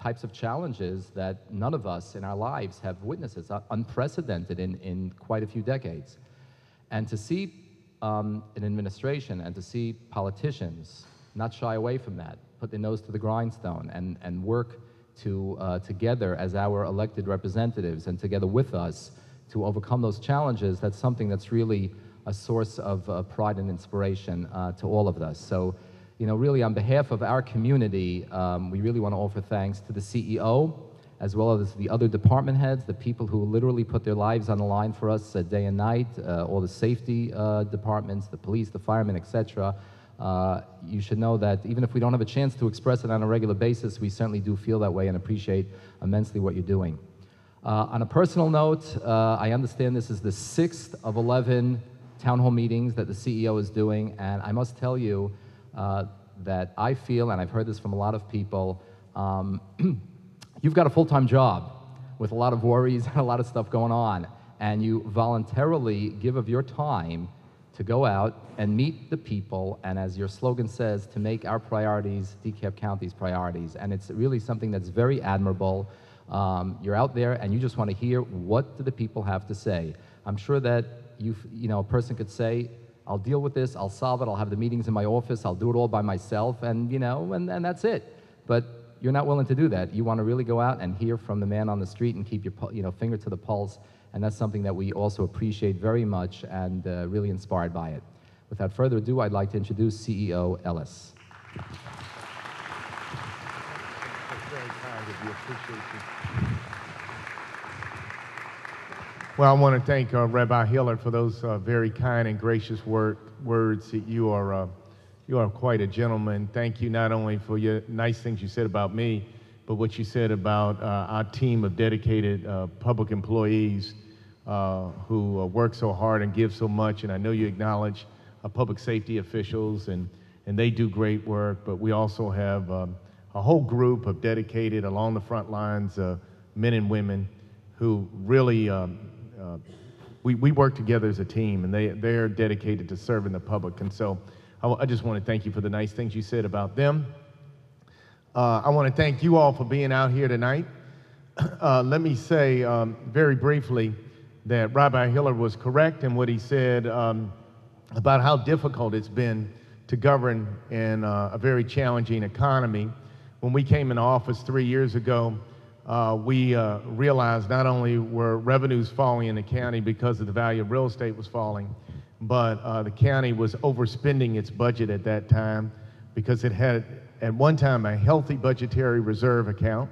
types of challenges that none of us in our lives have witnessed. It's unprecedented in quite a few decades. And to see an administration and to see politicians not shy away from that, put their nose to the grindstone and work together as our elected representatives and together with us to overcome those challenges, that's something that's really a source of pride and inspiration to all of us. So, you know, really on behalf of our community, we really want to offer thanks to the CEO, as well as the other department heads, the people who literally put their lives on the line for us day and night, all the safety departments, the police, the firemen, etc. You should know that even if we don't have a chance to express it on a regular basis, we certainly do feel that way and appreciate immensely what you're doing. On a personal note, I understand this is the 6th of 11 town hall meetings that the CEO is doing, and I must tell you that I feel, and I've heard this from a lot of people, you've got a full-time job with a lot of worries and a lot of stuff going on, and you voluntarily give of your time to go out and meet the people, and as your slogan says, to make our priorities DeKalb County's priorities. And it's really something that's very admirable. You're out there and you just want to hear, what do the people have to say? I'm sure that you know, a person could say, I'll deal with this, I'll solve it, I'll have the meetings in my office, I'll do it all by myself, and you know, and that's it. But you're not willing to do that. You want to really go out and hear from the man on the street and keep your finger to the pulse, and that's something that we also appreciate very much and really inspired by it. Without further ado, I'd like to introduce CEO Ellis. That's very kind of you. Appreciate you. Well, I want to thank Rabbi Hiller for those very kind and gracious words. You are quite a gentleman. Thank you not only for your nice things you said about me, but what you said about our team of dedicated public employees who work so hard and give so much. And I know you acknowledge public safety officials, and they do great work. But we also have a whole group of dedicated, along the front lines, men and women who really, we work together as a team, and they're dedicated to serving the public. And so I just want to thank you for the nice things you said about them. I want to thank you all for being out here tonight. Let me say very briefly that Rabbi Hiller was correct in what he said about how difficult it's been to govern in a very challenging economy. When we came into office 3 years ago, we realized not only were revenues falling in the county because of the value of real estate was falling, but the county was overspending its budget at that time because it had at one time a healthy budgetary reserve account.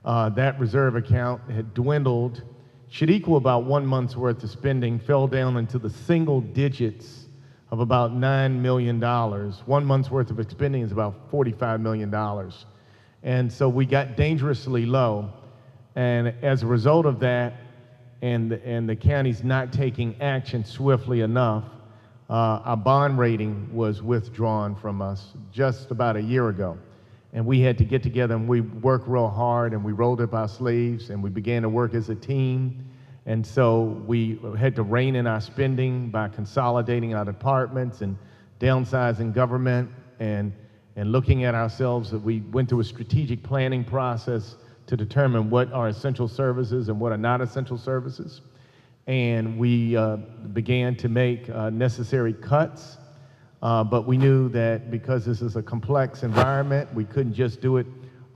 That reserve account had dwindled, should equal about 1 month's worth of spending, fell down into the single digits of about $9 million. 1 month's worth of spending is about $45 million. And so we got dangerously low. And as a result of that, and the county's not taking action swiftly enough, our bond rating was withdrawn from us just about a year ago. And we had to get together and we worked real hard and we rolled up our sleeves and we began to work as a team. And so we had to rein in our spending by consolidating our departments and downsizing government and looking at ourselves. We went through a strategic planning process to determine what are essential services and what are not essential services. And we began to make necessary cuts, but we knew that because this is a complex environment, we couldn't just do it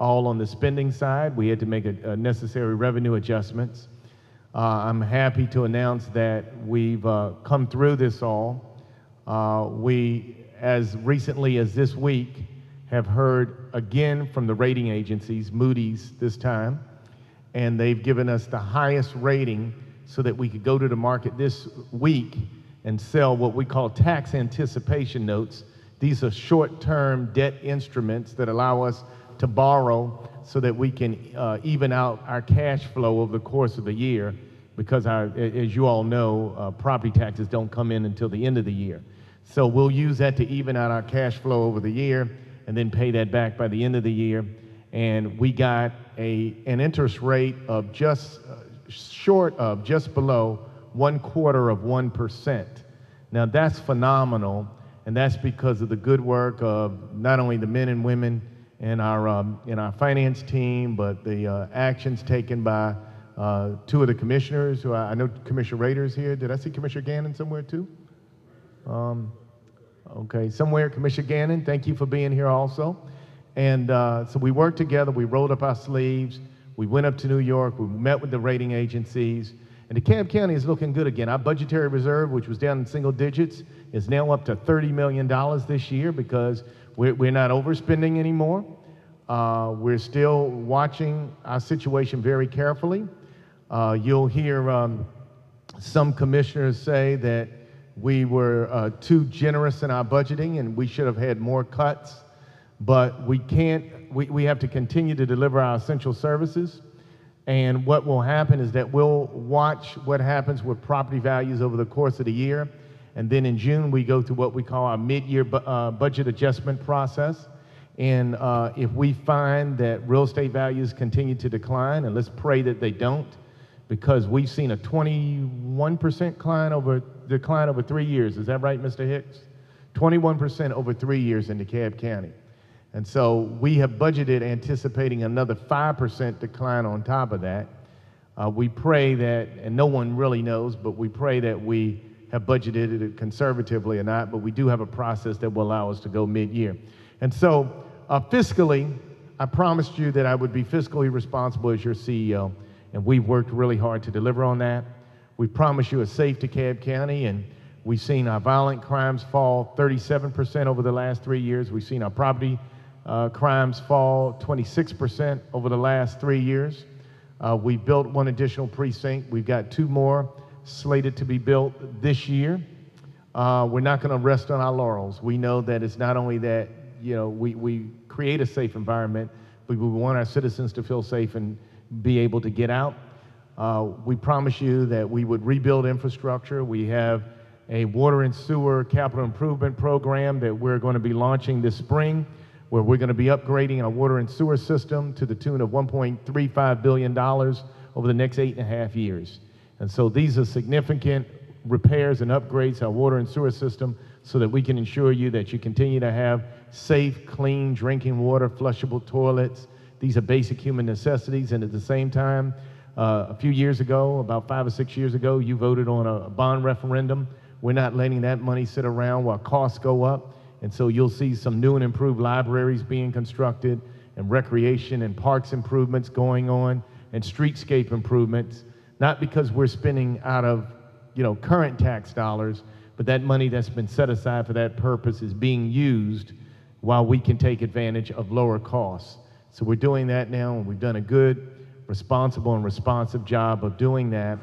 all on the spending side. We had to make necessary revenue adjustments. I'm happy to announce that we've come through this all. We, as recently as this week, have heard again from the rating agencies, Moody's this time, and they've given us the highest rating so that we could go to the market this week and sell what we call tax anticipation notes. These are short-term debt instruments that allow us to borrow so that we can even out our cash flow over the course of the year, because as you all know, property taxes don't come in until the end of the year. So we'll use that to even out our cash flow over the year and then pay that back by the end of the year. And we got an interest rate of just short of, just below 0.25%. Now that's phenomenal, and that's because of the good work of not only the men and women in our finance team, but the actions taken by two of the commissioners, who I know Commissioner Rader's here. Did I see Commissioner Gannon somewhere too? Okay, somewhere, Commissioner Gannon, thank you for being here also. And so we worked together, we rolled up our sleeves, we went up to New York, we met with the rating agencies, and DeKalb County is looking good again. Our budgetary reserve, which was down in single digits, is now up to $30 million this year because we're not overspending anymore. We're still watching our situation very carefully. You'll hear some commissioners say that we were too generous in our budgeting and we should have had more cuts, but we can't, we have to continue to deliver our essential services. And what will happen is that we'll watch what happens with property values over the course of the year. And then in June, we go through what we call our mid-year budget adjustment process. And if we find that real estate values continue to decline, and let's pray that they don't, because we've seen a 21% decline over 3 years. Is that right, Mr. Hicks? 21% over 3 years in DeKalb County. And so we have budgeted anticipating another 5% decline on top of that. We pray that, and no one really knows, but we pray that we have budgeted it conservatively or not, but we do have a process that will allow us to go mid-year. And so fiscally, I promised you that I would be fiscally responsible as your CEO, and we've worked really hard to deliver on that. We promised you a safe DeKalb County, and we've seen our violent crimes fall 37% over the last 3 years. We've seen our property crimes fall 26% over the last 3 years. We built one additional precinct. We've got 2 more slated to be built this year. We're not going to rest on our laurels. We know that it's not only that, you know, we create a safe environment, but we want our citizens to feel safe and be able to get out. We promise you that we would rebuild infrastructure. We have a water and sewer capital improvement program that we're going to be launching this spring, where we're going to be upgrading our water and sewer system to the tune of $1.35 billion over the next 8.5 years. And so these are significant repairs and upgrades to our water and sewer system so that we can ensure you that you continue to have safe, clean drinking water, flushable toilets. These are basic human necessities, and at the same time, a few years ago, about 5 or 6 years ago, you voted on a bond referendum. We're not letting that money sit around while costs go up, and so you'll see some new and improved libraries being constructed, and recreation and parks improvements going on, and streetscape improvements, not because we're spending out of, you know, current tax dollars, but that money that's been set aside for that purpose is being used while we can take advantage of lower costs. So we're doing that now, and we've done a good, responsible, and responsive job of doing that.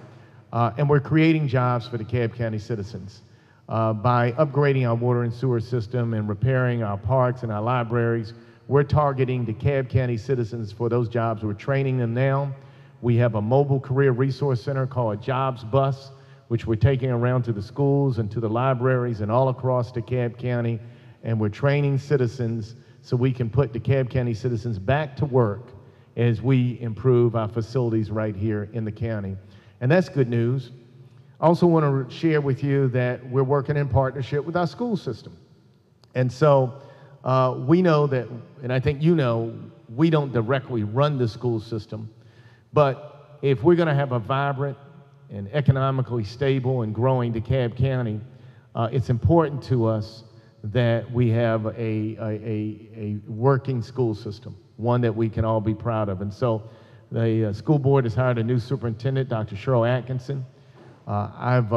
And we're creating jobs for DeKalb County citizens by upgrading our water and sewer system and repairing our parks and our libraries. We're targeting DeKalb County citizens for those jobs. We're training them now. We have a mobile career resource center called Jobs Bus, which we're taking around to the schools and to the libraries and all across DeKalb County. And we're training citizens so we can put DeKalb County citizens back to work as we improve our facilities right here in the county. And that's good news. I also want to share with you that we're working in partnership with our school system. And so we know that, and I think you know, we don't directly run the school system, but if we're going to have a vibrant and economically stable and growing DeKalb County, it's important to us that we have a working school system, one that we can all be proud of. And so the school board has hired a new superintendent, Dr. Cheryl Atkinson. I've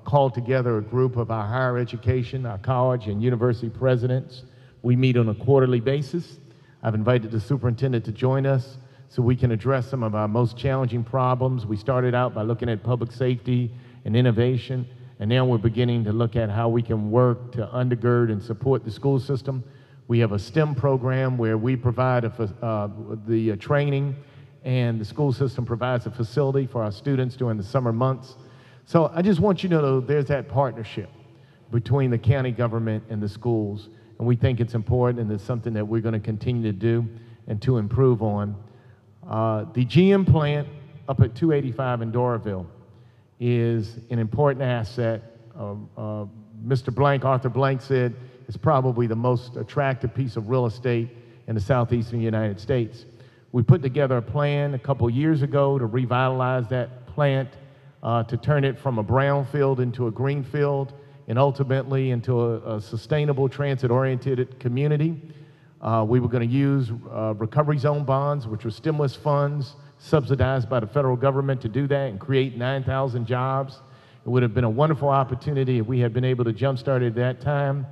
called together a group of our higher education, our college and university presidents. We meet on a quarterly basis. I've invited the superintendent to join us so we can address some of our most challenging problems. We started out by looking at public safety and innovation, and now we're beginning to look at how we can work to undergird and support the school system. We have a STEM program where we provide the training, and the school system provides a facility for our students during the summer months. So I just want you to know there's that partnership between the county government and the schools, and we think it's important, and it's something that we're going to continue to do and to improve on. The GM plant up at 285 in Doraville is an important asset. Mr. Blank, Arthur Blank, said it's probably the most attractive piece of real estate in the southeastern United States. We put together a plan a couple years ago to revitalize that plant, to turn it from a brownfield into a greenfield, and ultimately into a sustainable transit-oriented community. We were going to use recovery zone bonds, which were stimulus funds subsidized by the federal government, to do that and create 9,000 jobs. It would have been a wonderful opportunity if we had been able to jumpstart it at that time.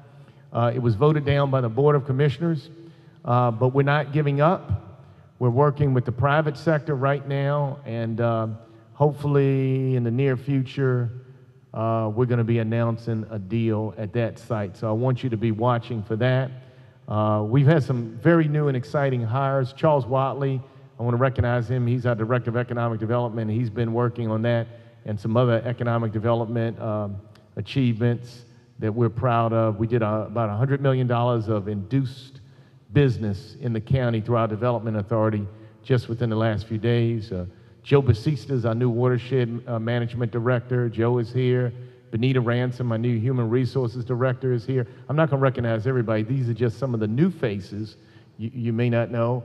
It was voted down by the Board of Commissioners, but we're not giving up. We're working with the private sector right now, and hopefully in the near future, we're going to be announcing a deal at that site. So I want you to be watching for that. We've had some very new and exciting hires. Charles Watley, I want to recognize him. He's our Director of Economic Development. He's been working on that and some other economic development achievements that we're proud of. We did about $100 million of induced business in the county through our development authority just within the last few days. Joe Basista is our new watershed management director. Joe is here. Benita Ransom, my new human resources director, is here. I'm not going to recognize everybody. These are just some of the new faces you may not know.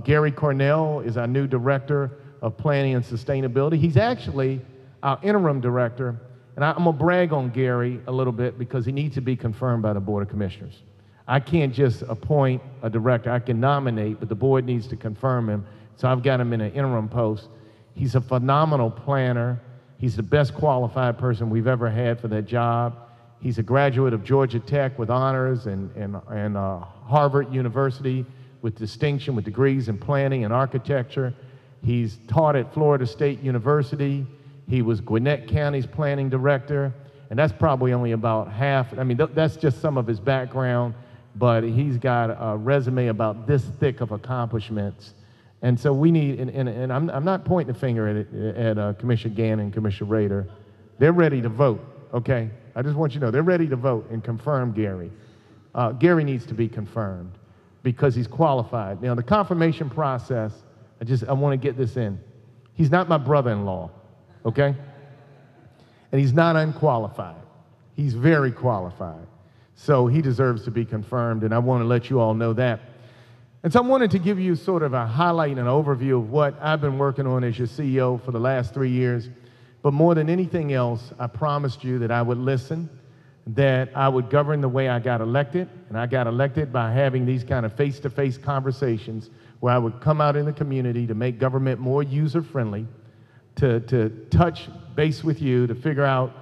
Gary Cornell is our new director of planning and sustainability. He's actually our interim director, and I'm going to brag on Gary a little bit because he needs to be confirmed by the Board of Commissioners. I can't just appoint a director. I can nominate, but the board needs to confirm him. So I've got him in an interim post. He's a phenomenal planner. He's the best qualified person we've ever had for that job. He's a graduate of Georgia Tech with honors and Harvard University with distinction with degrees in planning and architecture. He's taught at Florida State University. He was Gwinnett County's planning director, and that's probably only about half. I mean, that's just some of his background, but he's got a resume about this thick of accomplishments. And so we need, and I'm not pointing the finger at Commissioner Gannon and Commissioner Rader. They're ready to vote, okay? I just want you to know, they're ready to vote and confirm Gary. Gary needs to be confirmed because he's qualified. Now, the confirmation process, I want to get this in. He's not my brother-in-law, okay? And he's not unqualified. He's very qualified. So he deserves to be confirmed, and I want to let you all know that. And so I wanted to give you sort of a highlight and an overview of what I've been working on as your CEO for the last 3 years. But more than anything else, I promised you that I would listen, that I would govern the way I got elected. And I got elected by having these kind of face-to-face conversations where I would come out in the community to make government more user-friendly, to touch base with you, to figure out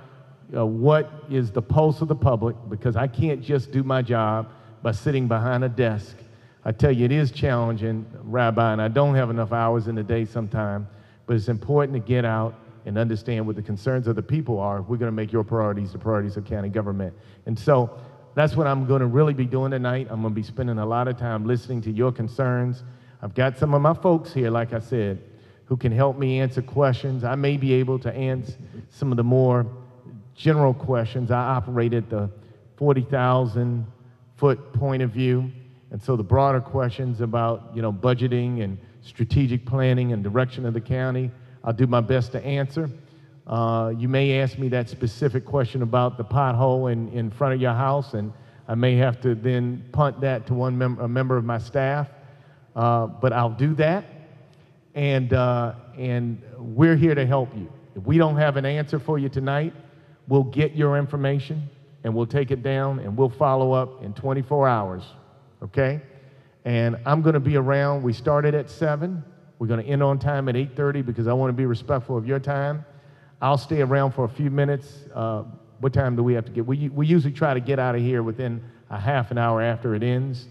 what is the pulse of the public, because I can't just do my job by sitting behind a desk. I tell you, it is challenging, Rabbi, and I don't have enough hours in the day sometime, but it's important to get out and understand what the concerns of the people are if we're going to make your priorities the priorities of county government. And so that's what I'm going to really be doing tonight. I'm going to be spending a lot of time listening to your concerns. I've got some of my folks here, like I said, who can help me answer questions. I may be able to answer some of the more general questions. I operate at the 40,000-foot point of view. And so the broader questions about, budgeting and strategic planning and direction of the county, I'll do my best to answer. You may ask me that specific question about the pothole in front of your house, and I may have to then punt that to a member of my staff, but I'll do that. And we're here to help you. If we don't have an answer for you tonight, we'll get your information, and we'll take it down, and we'll follow up in 24 hours. Okay? And I'm going to be around. We started at 7. We're going to end on time at 8:30 because I want to be respectful of your time. I'll stay around for a few minutes. What time do we have to get? We usually try to get out of here within a half an hour after it ends.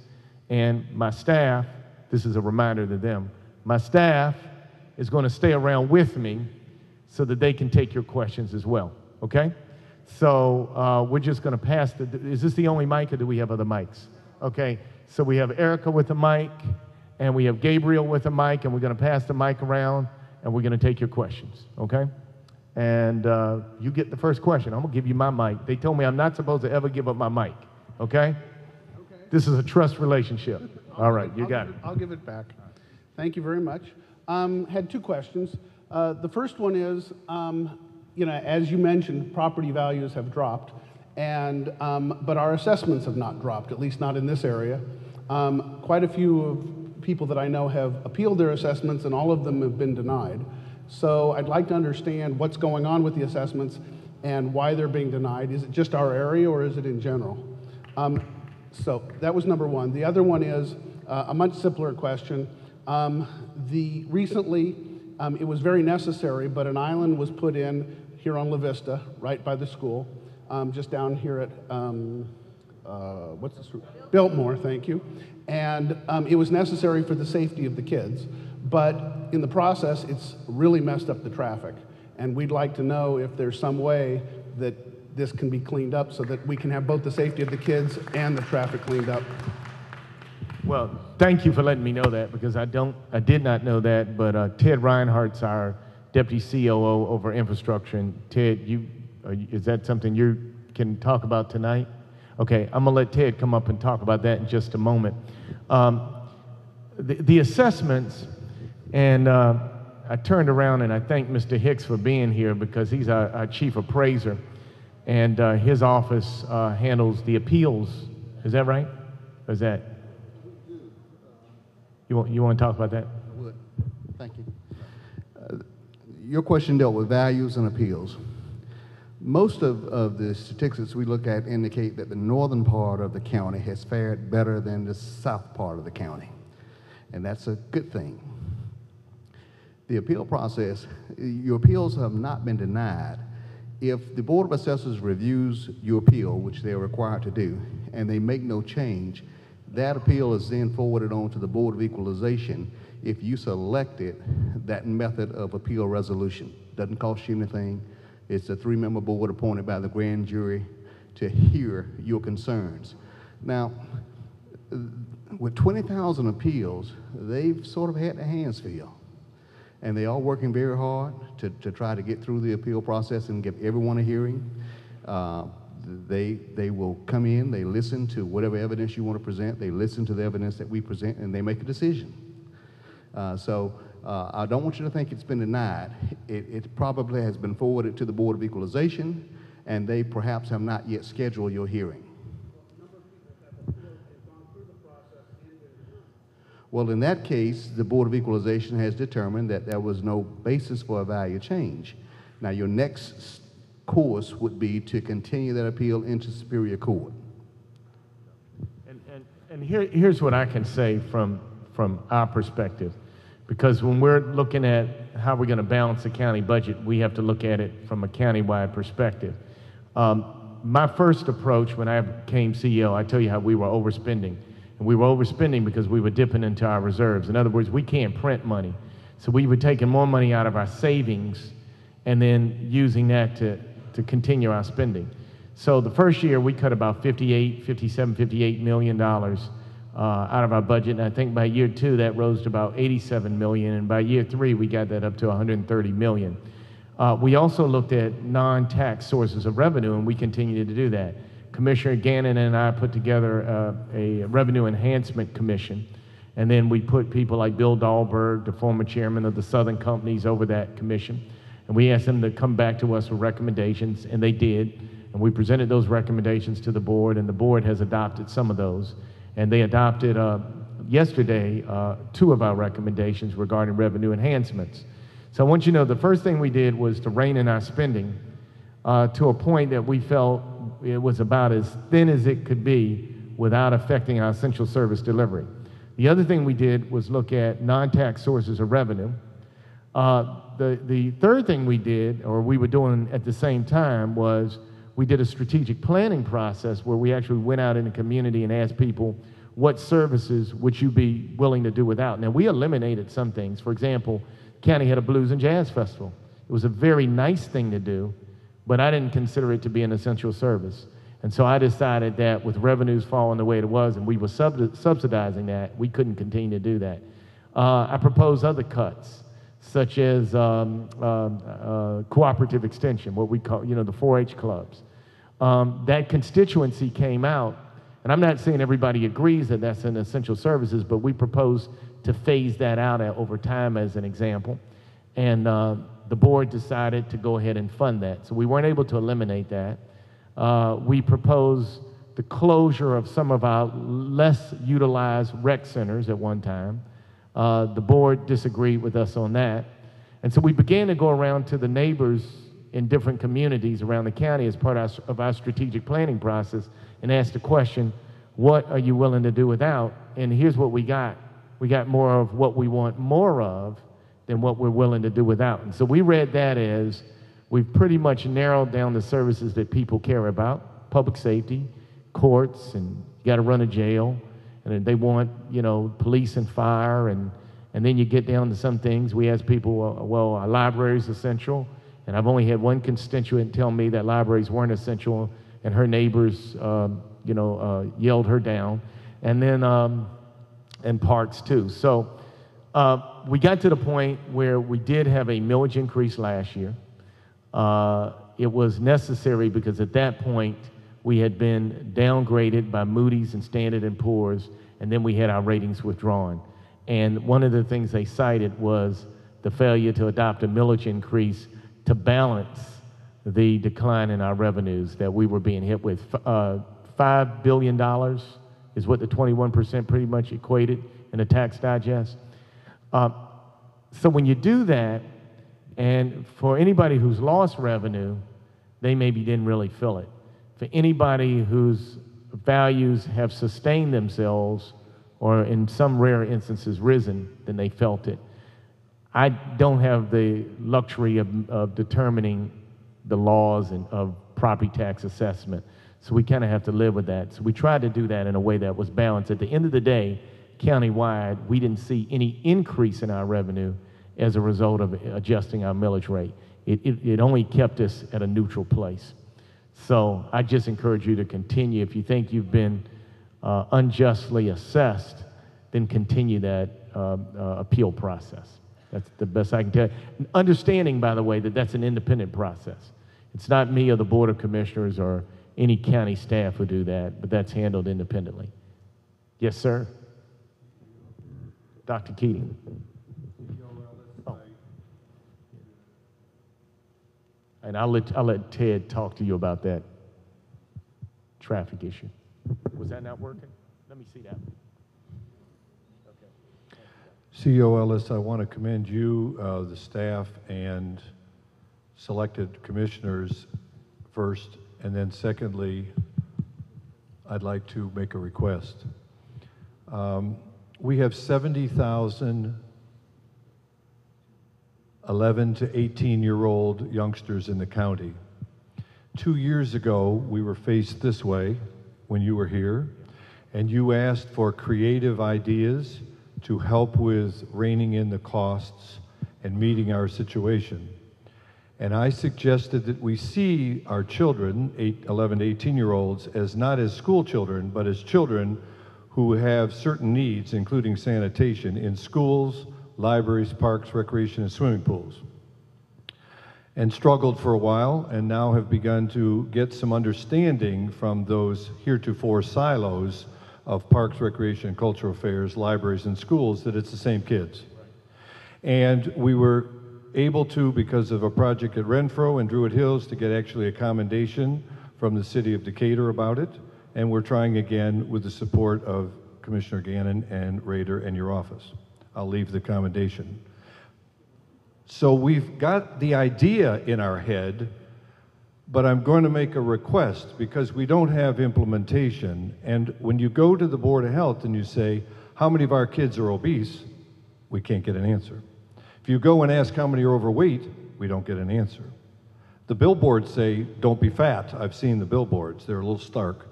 And my staff, this is a reminder to them, my staff is going to stay around with me so that they can take your questions as well. Okay? So we're just going to pass is this the only mic or do we have other mics? Okay. So we have Erica with a mic, and we have Gabriel with a mic, and we're going to pass the mic around, and we're going to take your questions, okay? And you get the first question. I'm going to give you my mic. They told me I'm not supposed to ever give up my mic, okay? Okay. This is a trust relationship. All right, you got it. I'll give it back. Thank you very much. Had 2 questions. The first one is, as you mentioned, property values have dropped. But our assessments have not dropped, at least not in this area. Quite a few of people that I know have appealed their assessments, and all of them have been denied. So I'd like to understand what's going on with the assessments and why they're being denied. Is it just our area, or is it in general? So that was number one. The other one is a much simpler question. Recently, it was very necessary, but an island was put in here on LaVista, right by the school, just down here at, what's the street? Biltmore, thank you. And it was necessary for the safety of the kids, but in the process, it's really messed up the traffic. And we'd like to know if there's some way that this can be cleaned up so that we can have both the safety of the kids and the traffic cleaned up. Well, thank you for letting me know that, because I did not know that, but Ted Reinhardt's our Deputy COO over infrastructure. And Ted, is that something you can talk about tonight? Okay, I'm gonna let Ted come up and talk about that in just a moment. The assessments, and I turned around and I thanked Mr. Hicks for being here, because he's our chief appraiser, and his office handles the appeals. Is that right? Or is that? You want to talk about that? I would. Thank you. Your question dealt with values and appeals. Most of the statistics we look at indicate that the northern part of the county has fared better than the south part of the county, and that's a good thing. The appeal process, your appeals have not been denied. If the Board of Assessors reviews your appeal, which they're required to do, and they make no change, that appeal is then forwarded on to the Board of Equalization if you selected that method of appeal resolution. Doesn't cost you anything. It's a 3-member board appointed by the grand jury to hear your concerns. Now, with 20,000 appeals, they've sort of had their hands full. And they are working very hard to try to get through the appeal process and give everyone a hearing. They will come in, they listen to whatever evidence you want to present, they listen to the evidence that we present, and they make a decision. I don't want you to think it's been denied. It probably has been forwarded to the Board of Equalization, and they perhaps have not yet scheduled your hearing. Well, in that case, the Board of Equalization has determined that there was no basis for a value change. Now, your next course would be to continue that appeal into Superior Court. And here's what I can say from our perspective, because when we're looking at how we're going to balance the county budget, we have to look at it from a county-wide perspective. My first approach when I became CEO, I tell you how we were overspending. And we were overspending because we were dipping into our reserves. In other words, we can't print money. So we were taking more money out of our savings and then using that to continue our spending. So the first year we cut about $58 million out of our budget. And I think by year 2 that rose to about $87 million. And by year 3 we got that up to $130 million. We also looked at non-tax sources of revenue, and we continue to do that. Commissioner Gannon and I put together a revenue enhancement commission, and then we put people like Bill Dahlberg, the former chairman of the Southern Companies, over that commission, and we asked them to come back to us with recommendations, and they did, and we presented those recommendations to the board, and the board has adopted some of those, and they adopted yesterday 2 of our recommendations regarding revenue enhancements. So I want you to know the first thing we did was to rein in our spending to a point that we felt it was about as thin as it could be without affecting our essential service delivery. The other thing we did was look at non-tax sources of revenue. The third thing we did, or we were doing at the same time, was we did a strategic planning process where we actually went out in the community and asked people, what services would you be willing to do without? Now, we eliminated some things. For example, county had a blues and jazz festival. It was a very nice thing to do, but I didn't consider it to be an essential service. And so I decided that with revenues falling the way it was, and we were subsidizing that, we couldn't continue to do that. I proposed other cuts, such as cooperative extension, what we call, the 4-H clubs. That constituency came out, and I'm not saying everybody agrees that that's an essential services, but we proposed to phase that out over time as an example. And the board decided to go ahead and fund that. So we weren't able to eliminate that. We proposed the closure of some of our less utilized rec centers at one time. The board disagreed with us on that. And so we began to go around to the neighbors in different communities around the county as part of our strategic planning process and ask the question, what are you willing to do without? And here's what we got. We got more of what we want more of than what we're willing to do without. And so we read that as we've pretty much narrowed down the services that people care about, public safety, courts, and you got to run a jail, and they want, you know, police and fire, and then you get down to some things. We ask people, well, our library's essential, and I've only had one constituent tell me that libraries weren't essential, and her neighbors, yelled her down, and then, and parks too. So we got to the point where we did have a millage increase last year. It was necessary because at that point we had been downgraded by Moody's and Standard & Poor's, and then we had our ratings withdrawn. And one of the things they cited was the failure to adopt a millage increase to balance the decline in our revenues that we were being hit with. $5 billion is what the 21% pretty much equated in the tax digest. So when you do that, and for anybody who's lost revenue, they maybe didn't really feel it. For anybody whose values have sustained themselves, or in some rare instances risen, then they felt it. I don't have the luxury of determining the laws and of property tax assessment, so we kind of have to live with that. So we tried to do that in a way that was balanced. At the end of the day, countywide, we didn't see any increase in our revenue as a result of adjusting our millage rate. It only kept us at a neutral place. So I just encourage you to continue. If you think you've been unjustly assessed, then continue that appeal process. That's the best I can tell you. Understanding, by the way, that that's an independent process. It's not me or the Board of Commissioners or any county staff who do that, but that's handled independently. Yes, sir? Dr. Keating. Oh. And I'll let Ted talk to you about that traffic issue. Was that not working? Let me see that. Okay. CEO Ellis, I want to commend you, the staff, and selected commissioners first, and then secondly, I'd like to make a request. We have 70,000 11 to 18-year-old youngsters in the county. 2 years ago, we were faced this way when you were here, and you asked for creative ideas to help with reining in the costs and meeting our situation. And I suggested that we see our children, 11 to 18-year-olds, as not as school children, but as children who have certain needs, including sanitation, in schools, libraries, parks, recreation, and swimming pools. And struggled for a while, and now have begun to get some understanding from those heretofore silos of parks, recreation, and cultural affairs, libraries, and schools, that it's the same kids. And we were able to, because of a project at Renfro and Druid Hills, to get actually a commendation from the city of Decatur about it. And we're trying again with the support of Commissioner Gannon and Rader and your office. I'll leave the commendation. So we've got the idea in our head, but I'm going to make a request because we don't have implementation. And when you go to the Board of Health and you say, how many of our kids are obese? We can't get an answer. If you go and ask how many are overweight, we don't get an answer. The billboards say, don't be fat. I've seen the billboards. They're a little stark.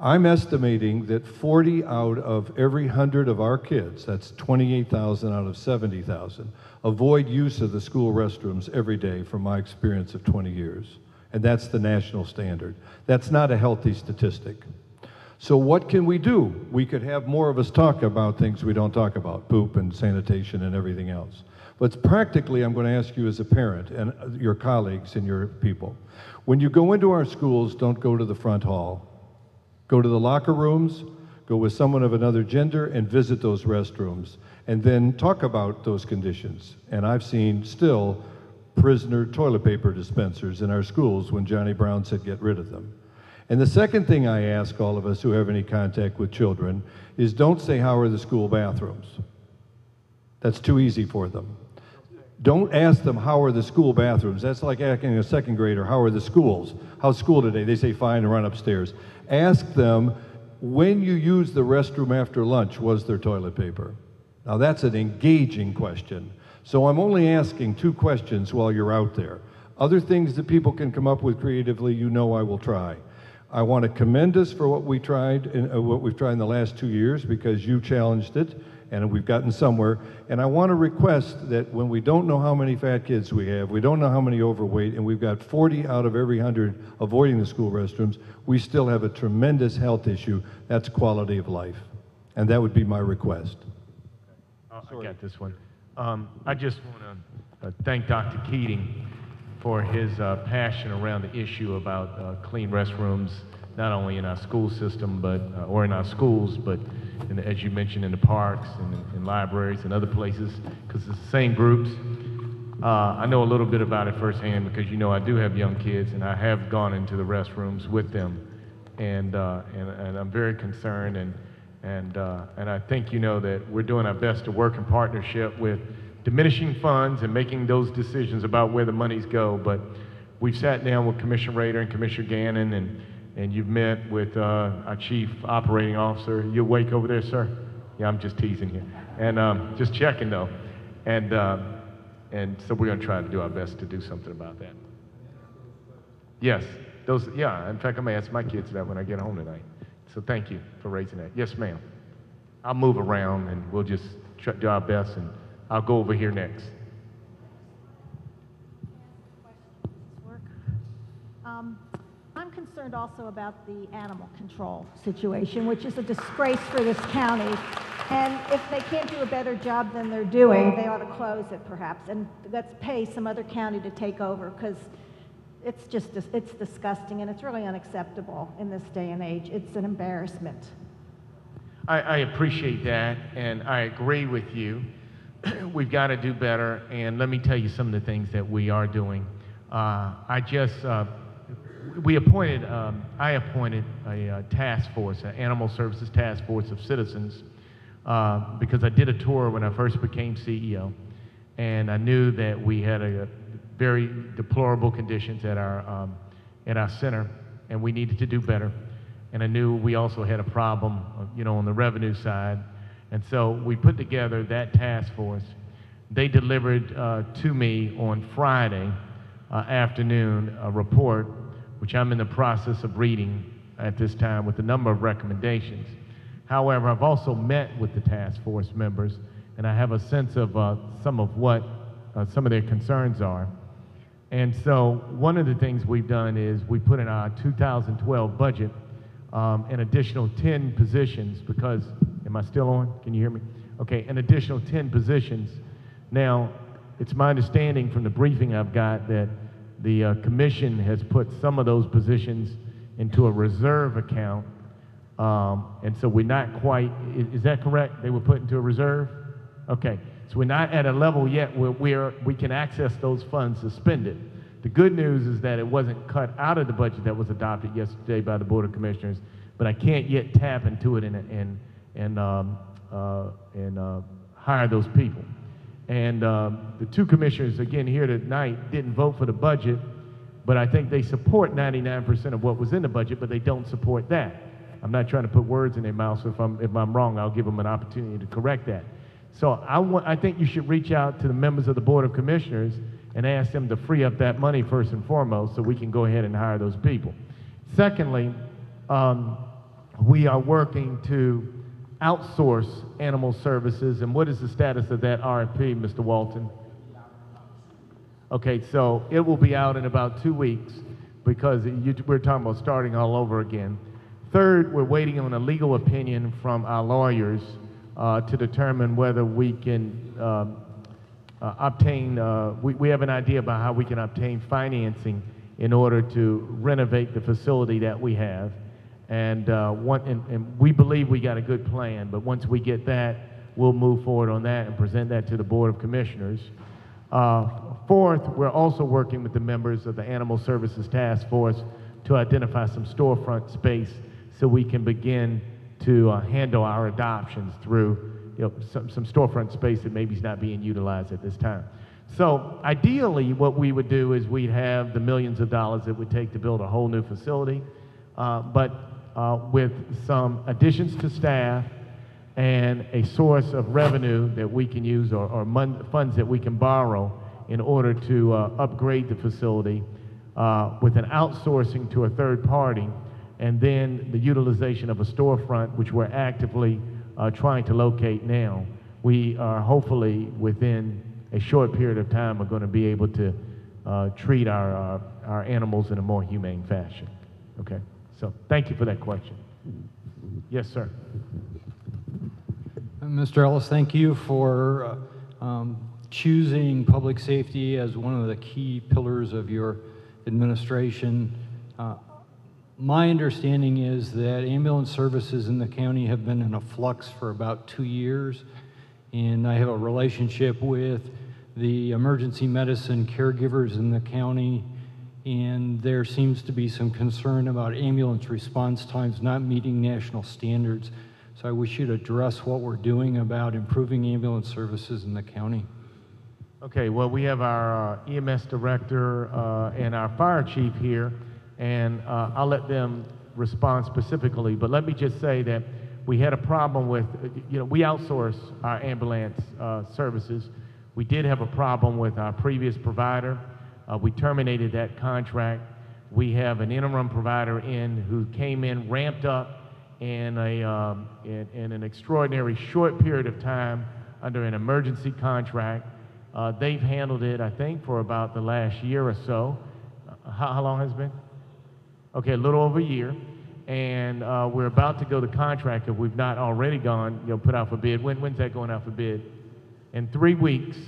I'm estimating that 40 out of every 100 of our kids, that's 28,000 out of 70,000, avoid use of the school restrooms every day from my experience of 20 years. And that's the national standard. That's not a healthy statistic. So what can we do? We could have more of us talk about things we don't talk about, poop and sanitation and everything else. But practically, I'm going to ask you as a parent and your colleagues and your people, when you go into our schools, don't go to the front hall. Go to the locker rooms, go with someone of another gender and visit those restrooms, and then talk about those conditions. And I've seen still prisoner toilet paper dispensers in our schools when Johnny Brown said get rid of them. And the second thing I ask all of us who have any contact with children is don't say, how are the school bathrooms? That's too easy for them. Don't ask them, how are the school bathrooms? That's like asking a second grader, how are the schools? How's school today? They say, fine, and run upstairs. Ask them, when you use the restroom after lunch, was there toilet paper? Now that's an engaging question. So I'm only asking 2 questions while you're out there. Other things that people can come up with creatively, you know I will try. I want to commend us for what we tried, what we've tried in the last 2 years, because you challenged it, and we've gotten somewhere. And I want to request that when we don't know how many fat kids we have, we don't know how many overweight, and we've got 40 out of every 100 avoiding the school restrooms, we still have a tremendous health issue. That's quality of life. And that would be my request. I got this one. I just want to thank Dr. Keating for his passion around the issue about clean restrooms, not only in our school system, but or in our schools, but as you mentioned, in the parks and in libraries and other places, because it's the same groups. I know a little bit about it firsthand because, you know, I do have young kids, and I have gone into the restrooms with them, and I'm very concerned, and I think, you know, that we're doing our best to work in partnership with diminishing funds and making those decisions about where the monies go. But we've sat down with Commissioner Rader and Commissioner Gannon, and you've met with our Chief Operating Officer. You awake over there, sir? Yeah, I'm just teasing you. And just checking, though. And so we're going to try to do our best to do something about that. Yes, those, yeah, in fact, I'm going to ask my kids that when I get home tonight. So thank you for raising that. Yes, ma'am. I'll move around, and we'll just try to do our best, and I'll go over here next. I'm concerned also about the animal control situation, which is a disgrace for this county. And if they can't do a better job than they're doing, they ought to close it perhaps. And let's pay some other county to take over, because it's just, it's disgusting, and it's really unacceptable in this day and age. It's an embarrassment. I appreciate that, and I agree with you. We've got to do better, and let me tell you some of the things that we are doing. I appointed a task force, an animal services task force of citizens, because I did a tour when I first became CEO, and I knew that we had a very deplorable conditions at our center, and we needed to do better. And I knew we also had a problem, you know, on the revenue side. And so we put together that task force. They delivered to me on Friday afternoon a report, which I'm in the process of reading at this time, with a number of recommendations. However, I've also met with the task force members, and I have a sense of some of what some of their concerns are. And so one of the things we've done is we put in our 2012 budget an additional 10 positions, because, am I still on? Can you hear me? Okay, an additional 10 positions. Now, it's my understanding from the briefing I've got that the commission has put some of those positions into a reserve account, and so we're not quite, is that correct? They were put into a reserve? Okay, so we're not at a level yet where we can access those funds to spend it. The good news is that it wasn't cut out of the budget that was adopted yesterday by the Board of Commissioners, but I can't yet tap into it and hire those people. And the 2 commissioners, again, here tonight didn't vote for the budget, but I think they support 99% of what was in the budget, but they don't support that. I'm not trying to put words in their mouth, so if I'm wrong, I'll give them an opportunity to correct that. So I think you should reach out to the members of the Board of Commissioners and ask them to free up that money first and foremost, so we can go ahead and hire those people. Secondly, we are working to outsource animal services, and what is the status of that RFP, Mr. Walton? Okay, so it will be out in about 2 weeks, because we're talking about starting all over again. Third, we're waiting on a legal opinion from our lawyers to determine whether we can obtain, we have an idea about how we can obtain financing in order to renovate the facility that we have. And we believe we got a good plan, but once we get that, we'll move forward on that and present that to the Board of Commissioners. Fourth, we're also working with the members of the Animal Services Task Force to identify some storefront space so we can begin to handle our adoptions through some storefront space that maybe is not being utilized at this time. So ideally, what we would do is we'd have the millions of dollars it would take to build a whole new facility, but with some additions to staff and a source of revenue that we can use or funds that we can borrow in order to upgrade the facility with an outsourcing to a third party, and then the utilization of a storefront, which we're actively trying to locate now. We are hopefully within a short period of time are going to be able to treat our animals in a more humane fashion. Okay, so thank you for that question. Yes, sir. Mr. Ellis, thank you for choosing public safety as one of the key pillars of your administration. My understanding is that ambulance services in the county have been in a flux for about 2 years, and I have a relationship with the emergency medicine caregivers in the county, and there seems to be some concern about ambulance response times not meeting national standards. So I wish you'd address what we're doing about improving ambulance services in the county. Okay, well, we have our EMS director and our fire chief here, and I'll let them respond specifically, but let me just say that we had a problem with, we outsource our ambulance services. We did have a problem with our previous provider. We terminated that contract. We have an interim provider who came in, ramped up in an extraordinary short period of time under an emergency contract. They've handled it, I think, for about the last year or so. How long has it been? Okay, a little over a year. And we're about to go to contract if we've not already gone, put out for bid. When's that going out for bid? In 3 weeks,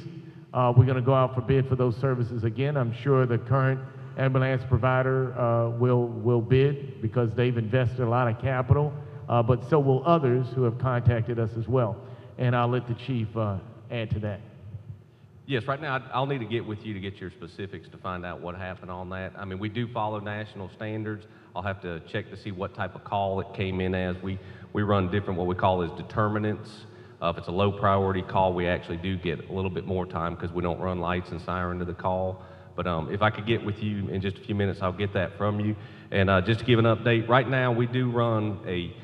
we're going to go out for bid for those services again. I'm sure the current ambulance provider will bid because they've invested a lot of capital, but so will others who have contacted us as well. And I'll let the chief add to that. Yes, right now I'll need to get with you to get your specifics to find out what happened on that. I mean, we do follow national standards. I'll have to check to see what type of call it came in as. We run different, what we call as determinants. If it's a low priority call, we actually do get a little bit more time because we don't run lights and siren to the call. But if I could get with you in just a few minutes, I'll get that from you. And just to give an update, right now we do run a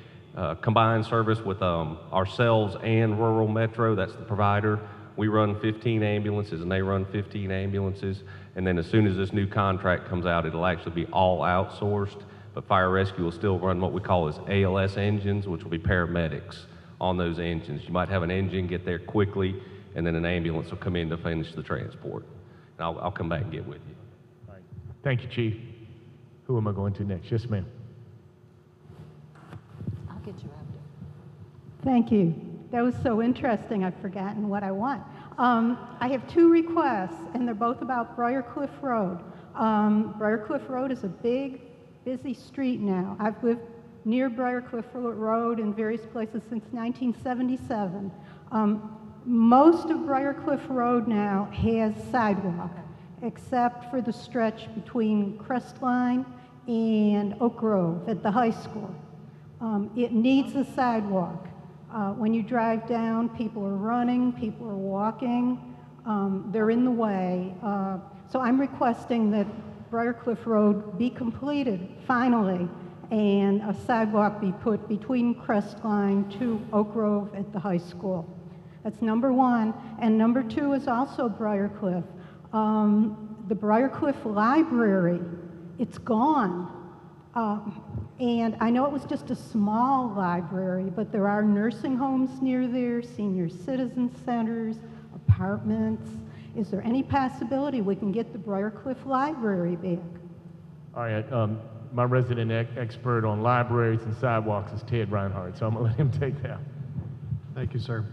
combined service with ourselves and Rural Metro. That's the provider. We run 15 ambulances and they run 15 ambulances. And then as soon as this new contract comes out, it'll actually be all outsourced. But fire rescue will still run what we call as ALS engines, which will be paramedics on those engines. You might have an engine get there quickly, and then an ambulance will come in to finish the transport. And I'll come back and get with you. All right. Thank you, Chief. Who am I going to next? Yes, ma'am. I'll get you after. Thank you. That was so interesting, I've forgotten what I want. I have 2 requests, and they're both about Briarcliff Road. Briarcliff Road is a big, busy street now. I've lived near Briarcliff Road in various places since 1977. Most of Briarcliff Road now has sidewalk, except for the stretch between Crestline and Oak Grove at the high school. It needs a sidewalk. When you drive down, people are running, people are walking, they're in the way. So I'm requesting that Briarcliff Road be completed finally, and a sidewalk be put between Crestline to Oak Grove at the high school. That's number 1. And number 2 is also Briarcliff. The Briarcliff Library, it's gone. And I know it was just a small library, but there are nursing homes near there, senior citizen centers, apartments. Is there any possibility we can get the Briarcliff Library back? All right. My resident expert on libraries and sidewalks is Ted Reinhardt, so I'm going to let him take that. Thank you, sir.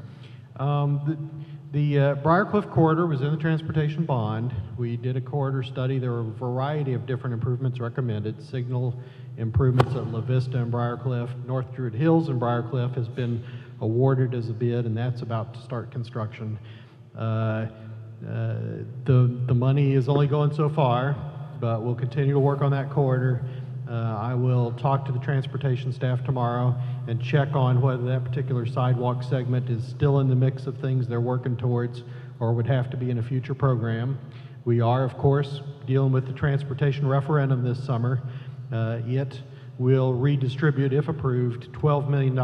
The Briarcliff corridor was in the transportation bond. We did a corridor study. There were a variety of different improvements recommended. Signal improvements at LaVista and Briarcliff. North Druid Hills and Briarcliff has been awarded as a bid, and that's about to start construction. The money is only going so far, but we'll continue to work on that corridor. I will talk to the transportation staff tomorrow and check on whether that particular sidewalk segment is still in the mix of things they're working towards or would have to be in a future program. We are, of course, dealing with the transportation referendum this summer. It will redistribute, if approved, $12 million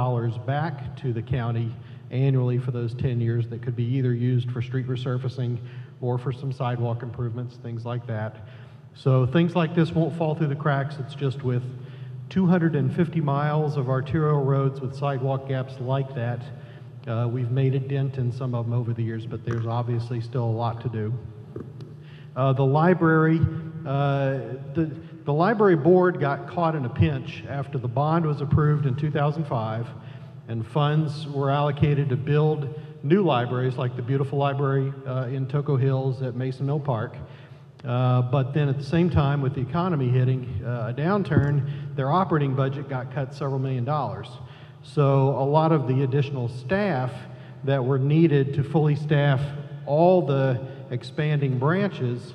back to the county annually for those 10 years that could be either used for street resurfacing or for some sidewalk improvements, things like that. So things like this won't fall through the cracks. It's just with 250 miles of arterial roads with sidewalk gaps like that, we've made a dent in some of them over the years, but there's obviously still a lot to do. The library board got caught in a pinch after the bond was approved in 2005 and funds were allocated to build new libraries like the beautiful library in Toco Hills at Mason Mill Park. But then at the same time, with the economy hitting a downturn, their operating budget got cut several $million. So a lot of the additional staff that were needed to fully staff all the expanding branches,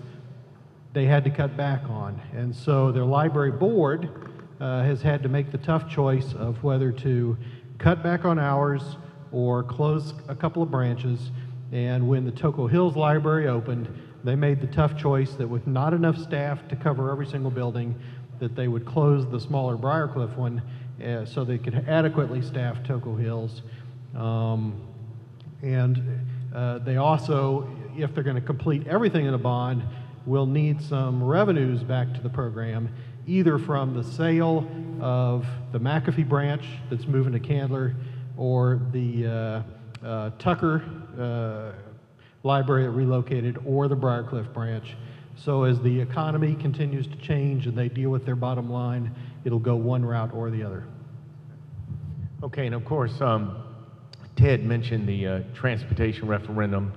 they had to cut back on. And so their library board has had to make the tough choice of whether to cut back on hours or close a couple of branches. And when the Toco Hills Library opened, they made the tough choice that with not enough staff to cover every single building, that they would close the smaller Briarcliff one so they could adequately staff Toco Hills. They also, if they're going to complete everything in a bond, will need some revenues back to the program, either from the sale of the McAfee branch that's moving to Candler or the Tucker library that relocated, or the Briarcliff branch. So as the economy continues to change and they deal with their bottom line, it'll go one route or the other. Okay, and of course, Ted mentioned the transportation referendum.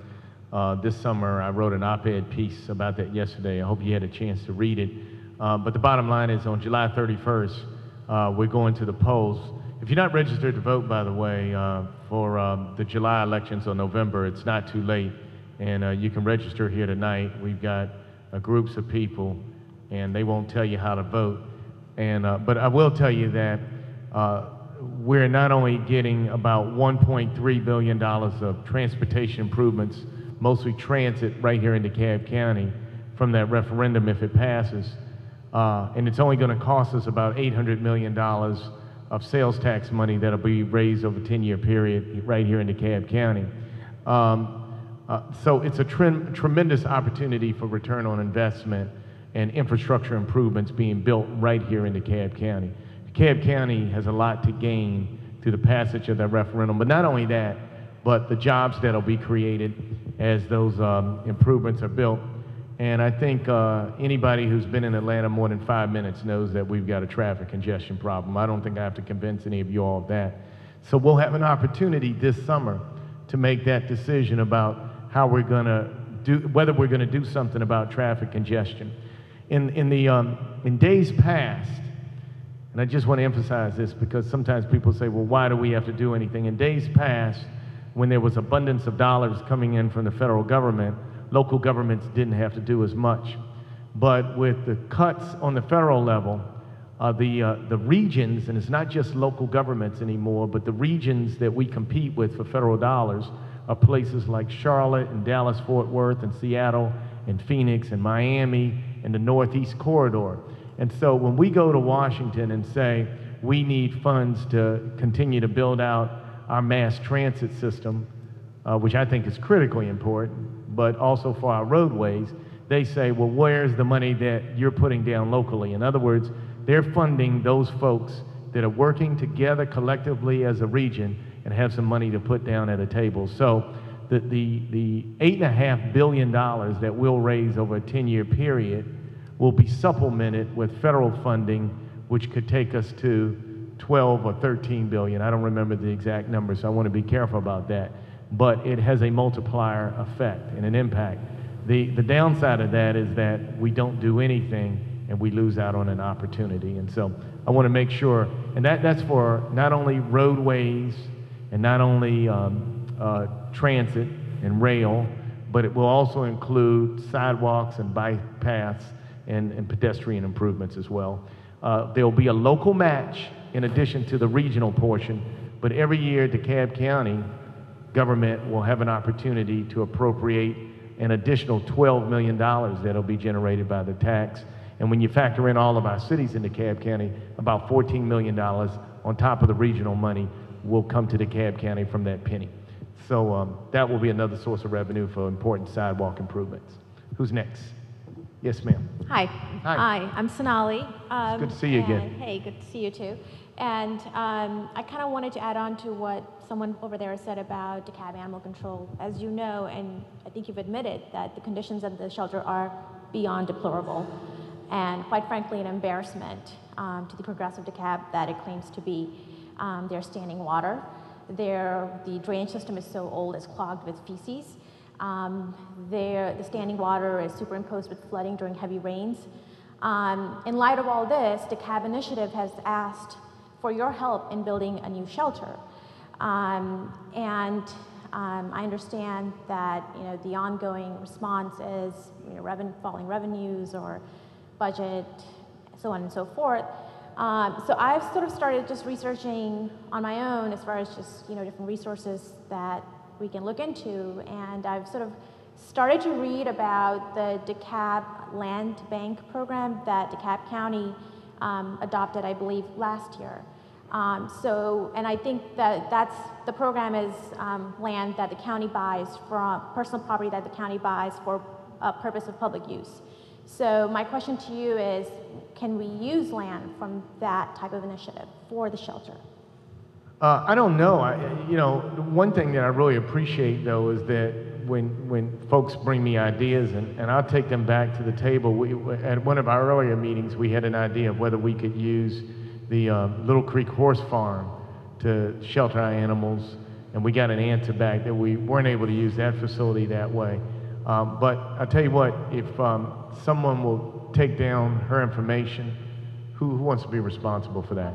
This summer, I wrote an op-ed piece about that yesterday. I hope you had a chance to read it. But the bottom line is on July 31st, we're going to the polls. If you're not registered to vote, by the way, for the July elections or November, it's not too late. And you can register here tonight. We've got groups of people, and they won't tell you how to vote. But I will tell you that we're not only getting about $1.3 billion of transportation improvements, mostly transit right here in DeKalb County from that referendum if it passes, and it's only going to cost us about $800 million of sales tax money that'll be raised over a 10-year period right here in DeKalb County. So it's a tremendous opportunity for return on investment and infrastructure improvements being built right here in DeKalb County. DeKalb County has a lot to gain through the passage of that referendum, but not only that, but the jobs that'll be created as those improvements are built. And I think anybody who's been in Atlanta more than 5 minutes knows that we've got a traffic congestion problem. I don't think I have to convince any of you all of that. So we'll have an opportunity this summer to make that decision about how we're going to do, whether we're going to do something about traffic congestion. In days past, and I just want to emphasize this because sometimes people say, well, why do we have to do anything? In days past, when there was abundance of dollars coming in from the federal government, local governments didn't have to do as much. But with the cuts on the federal level, the regions, and it's not just local governments anymore, but the regions that we compete with for federal dollars are places like Charlotte and Dallas-Fort Worth and Seattle and Phoenix and Miami and the Northeast Corridor. And so when we go to Washington and say we need funds to continue to build out our mass transit system, which I think is critically important, but also for our roadways, they say, well, where's the money that you're putting down locally? In other words, they're funding those folks that are working together collectively as a region and have some money to put down at a table. So the $8.5 billion that we'll raise over a 10-year period will be supplemented with federal funding, which could take us to 12 or 13 billion. I don't remember the exact number, so I want to be careful about that. But it has a multiplier effect and an impact. The downside of that is that we don't do anything and we lose out on an opportunity. And so I want to make sure, and that's for not only roadways and not only transit and rail, but it will also include sidewalks and bike paths and pedestrian improvements as well. There'll be a local match in addition to the regional portion, but every year DeKalb County government will have an opportunity to appropriate an additional $12 million that'll be generated by the tax. And when you factor in all of our cities in DeKalb County, about $14 million on top of the regional money will come to DeKalb County from that penny. So that will be another source of revenue for important sidewalk improvements. Who's next? Yes, ma'am. Hi. Hi. I'm Sonali. Good to see you again. Hey, good to see you too. And I kind of wanted to add on to what someone over there said about DeKalb Animal Control. As you know, and I think you've admitted, that the conditions of the shelter are beyond deplorable, and quite frankly an embarrassment to the progressive DeKalb that it claims to be. There's standing water. The drainage system is so old it's clogged with feces. The standing water is superimposed with flooding during heavy rains. In light of all this, DeKalb Initiative has asked for your help in building a new shelter. I understand that the ongoing response is falling revenues or budget, so on and so forth. So I've sort of started just researching on my own as far as just different resources that we can look into, and I've sort of started to read about the DeKalb Land Bank program that DeKalb County adopted, I believe, last year. And I think that's the program is land that the county buys from personal property that the county buys for a purpose of public use. So my question to you is, can we use land from that type of initiative for the shelter? I don't know. One thing that I really appreciate, though, is that when folks bring me ideas, and I'll take them back to the table. At one of our earlier meetings, we had an idea of whether we could use the Little Creek Horse Farm to shelter our animals, and we got an answer back that we weren't able to use that facility that way. But I'll tell you what, if someone will take down her information, who wants to be responsible for that?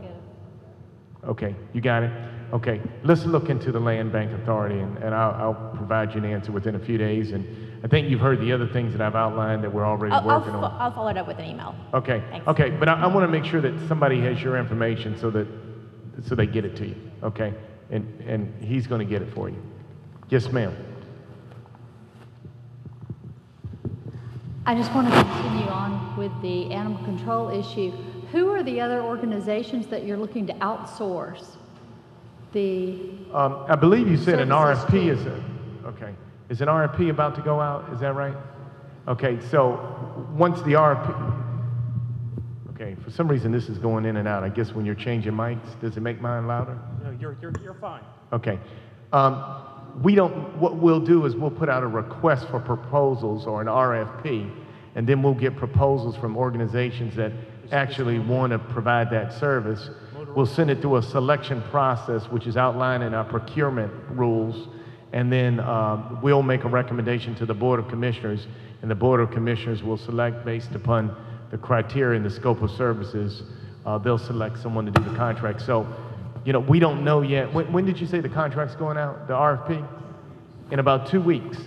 Okay, you got it? Okay, let's look into the Land Bank Authority, and I'll provide you an answer within a few days. And I think you've heard the other things that I've outlined that we're already working on. I'll follow it up with an email. Okay, Thanks. okay, but I want to make sure that somebody has your information so they get it to you, okay? And he's going to get it for you. Yes, ma'am. I just want to continue on with the animal control issue. Who are the other organizations that you're looking to outsource the I believe you said an services RFP to? okay. Is an RFP about to go out? Is that right? Okay, so once the RFP, okay, for some reason this is going in and out. I guess when you're changing mics, does it make mine louder? No, you're fine. Okay. What we'll do is we'll put out a request for proposals or an RFP, and then we'll get proposals from organizations that actually want to provide that service. We'll send it through a selection process, which is outlined in our procurement rules, and then we'll make a recommendation to the Board of Commissioners, and the Board of Commissioners will select based upon the criteria and the scope of services. They'll select someone to do the contract. So, we don't know yet. When did you say the contract's going out, the RFP? In about 2 weeks.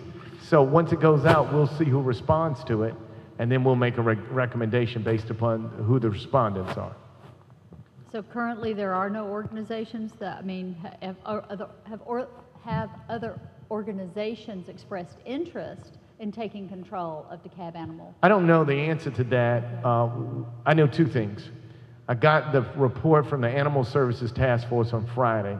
So once it goes out, we'll see who responds to it, and then we'll make a recommendation based upon who the respondents are. So currently there are no organizations that, have other organizations expressed interest in taking control of DeKalb Animal? I don't know the answer to that. I know two things. I got the report from the Animal Services Task Force on Friday,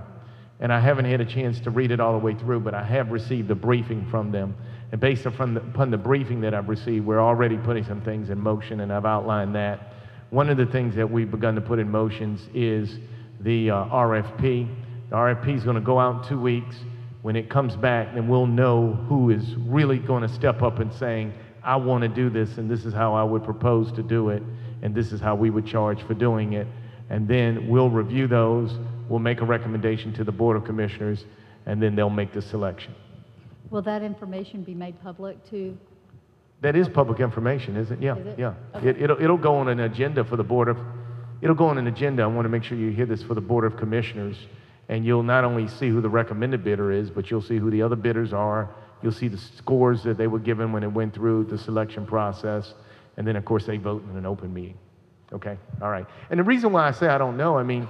and I haven't had a chance to read it all the way through, but I have received a briefing from them. And based upon the briefing that I've received, we're already putting some things in motion, and I've outlined that. One of the things that we've begun to put in motions is the RFP. The RFP is going to go out in 2 weeks. When it comes back, then we'll know who is really going to step up and saying, I want to do this, and this is how I would propose to do it, and this is how we would charge for doing it. And then we'll review those, we'll make a recommendation to the Board of Commissioners, and then they'll make the selection. Will that information be made public too? That is public information, isn't it? Yeah, Is it? yeah. Okay. It'll go on an agenda for the Board of, it'll go on an agenda. I want to make sure you hear this for the Board of Commissioners, and you'll not only see who the recommended bidder is, but you'll see who the other bidders are. You'll see the scores that they were given when it went through the selection process, and then of course they vote in an open meeting. Okay, all right. And the reason why I say I don't know, I mean,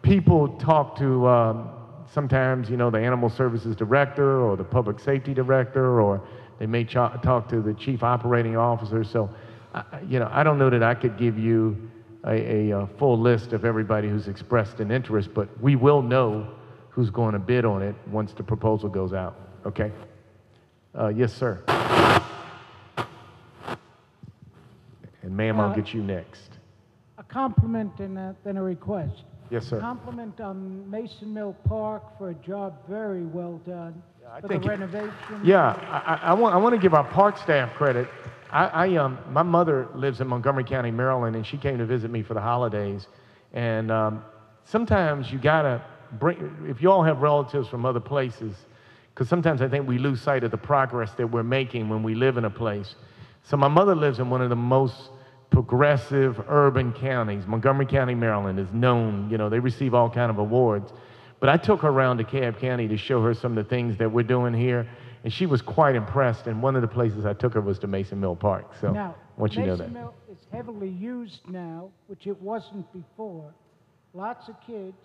people talk to sometimes, you know, the animal services director or the public safety director, or they may talk to the chief operating officer. So, you know, I don't know that I could give you a full list of everybody who's expressed an interest, but we will know who's going to bid on it once the proposal goes out. Okay? Yes, sir. And ma'am, I'll get you next. A compliment and then a request. Yes, sir. Compliment on Mason Mill Park for a job very well done for the renovation. Yeah, I want to give our park staff credit. My mother lives in Montgomery County, Maryland, and she came to visit me for the holidays. And sometimes you gotta bring, if you all have relatives from other places, because sometimes I think we lose sight of the progress that we're making when we live in a place. So my mother lives in one of the most progressive urban counties. Montgomery County, Maryland is known, you know, they receive all kind of awards. But I took her around to DeKalb County to show her some of the things that we're doing here, and she was quite impressed, and one of the places I took her was to Mason Mill Park. So now, I want you to know that. Mason Mill is heavily used now, which it wasn't before. Lots of kids,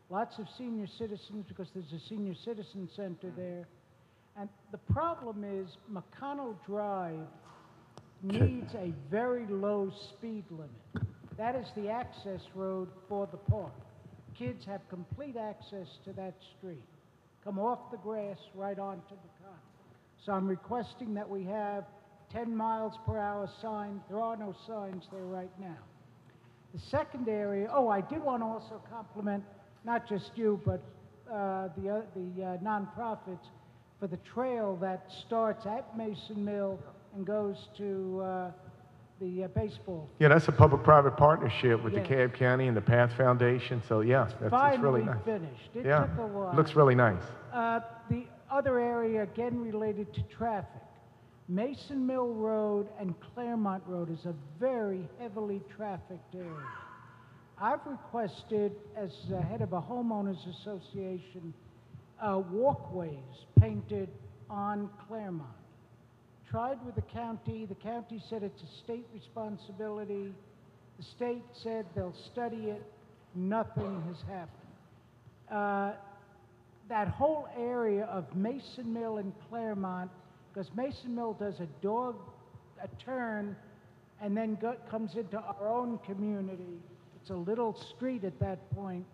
lots of senior citizens, because there's a senior citizen center there. And the problem is McConnell Drive needs a very low speed limit. That is the access road for the park. Kids have complete access to that street. Come off the grass right onto the common. So I'm requesting that we have 10 miles per hour signs. There are no signs there right now. The second area, I did want to also compliment not just you, but the nonprofits for the trail that starts at Mason Mill and goes to the baseball. Yeah, that's a public-private partnership with DeKalb County and the Path Foundation. So yeah, that's really nice. Finished. It yeah, took a while. Looks really nice. The other area, again related to traffic, Mason Mill Road and Claremont Road is a very heavily trafficked area. I've requested, as head of a homeowners association, walkways painted on Claremont. Tried with the county said it's a state responsibility. The state said they'll study it. Nothing has happened. That whole area of Mason Mill and Claremont, because Mason Mill does a turn and then comes into our own community. It's a little street at that point,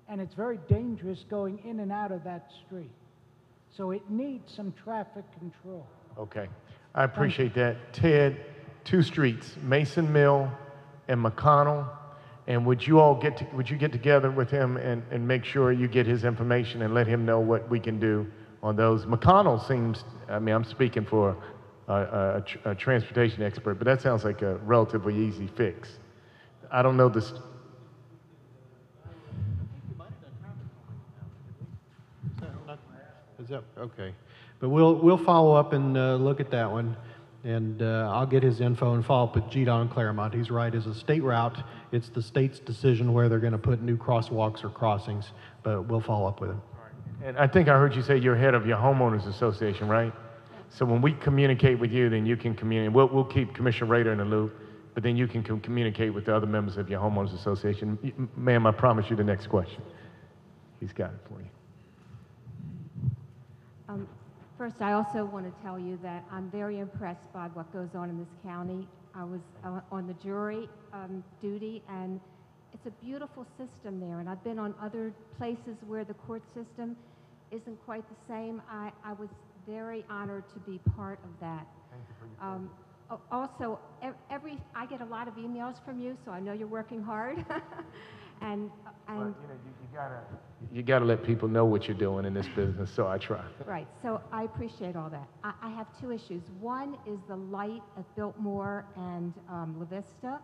and it's very dangerous going in and out of that street. So it needs some traffic control. Okay, I appreciate that. Ted, two streets, Mason Mill and McConnell, and would you get together with him and make sure you get his information and let him know what we can do on those? McConnell seems, I mean, I'm speaking for a transportation expert, but that sounds like a relatively easy fix. I don't know this. Is that okay? But we'll follow up and look at that one, and I'll get his info and follow up with G-Don Claremont. He's right. As a state route, it's the state's decision where they're going to put new crosswalks or crossings, but we'll follow up with him. And I think I heard you say you're head of your homeowners association, right? So when we communicate with you, then you can communicate. We'll keep Commissioner Rader in the loop, but then you can communicate with the other members of your homeowners association. Ma'am, I promise you the next question. He's got it for you. First, I also want to tell you that I'm very impressed by what goes on in this county. I was on the jury duty, and it's a beautiful system there. And I've been on other places where the court system isn't quite the same. I was very honored to be part of that. Thank you for your also, I get a lot of emails from you, so I know you're working hard. And well, you gotta let people know what you're doing in this business, so I try. Right, so I appreciate all that. I have two issues. One is the light at Biltmore and LaVista.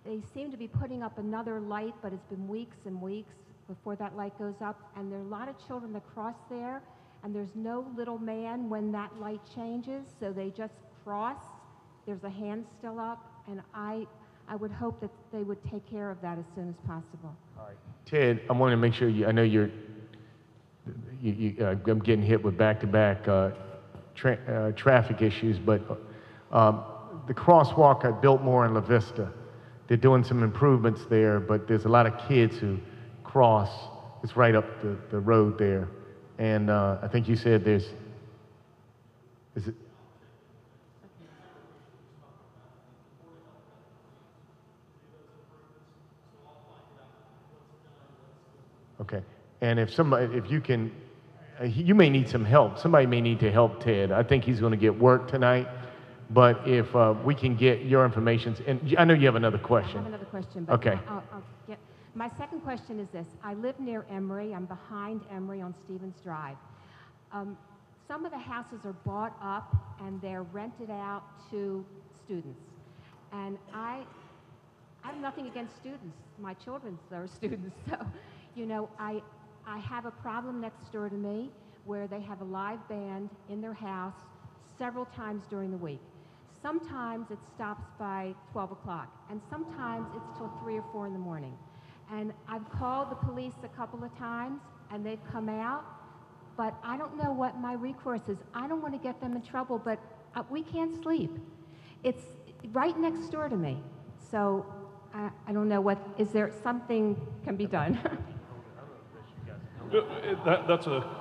They seem to be putting up another light, but it's been weeks and weeks before that light goes up, and there are a lot of children that cross there, and there's no little man when that light changes, so they just cross. There's a hand still up, and I would hope that they would take care of that as soon as possible. All right. Ted, I want to make sure I know I'm getting hit with back-to-back traffic issues, but the crosswalk at Biltmore and LaVista, they're doing some improvements there, but there's a lot of kids who cross. It's right up the road there. And I think you said is it? Okay. And if you can, you may need some help. Somebody may need to help Ted. I think he's going to get work tonight. But if we can get your information, and I know you have another question. I have another question. But okay. I'll get, my second question is this. I live near Emory. I'm behind Emory on Stevens Drive. Some of the houses are bought up and they're rented out to students. And I have nothing against students. My children are students. So, you know, I have a problem next door to me where they have a live band in their house several times during the week. Sometimes it stops by 12 o'clock, and sometimes it's till 3 or 4 in the morning. And I've called the police a couple of times, and they've come out, but I don't know what my recourse is. I don't want to get them in trouble, but we can't sleep. It's right next door to me. So I don't know what, is there something can be done? That's a...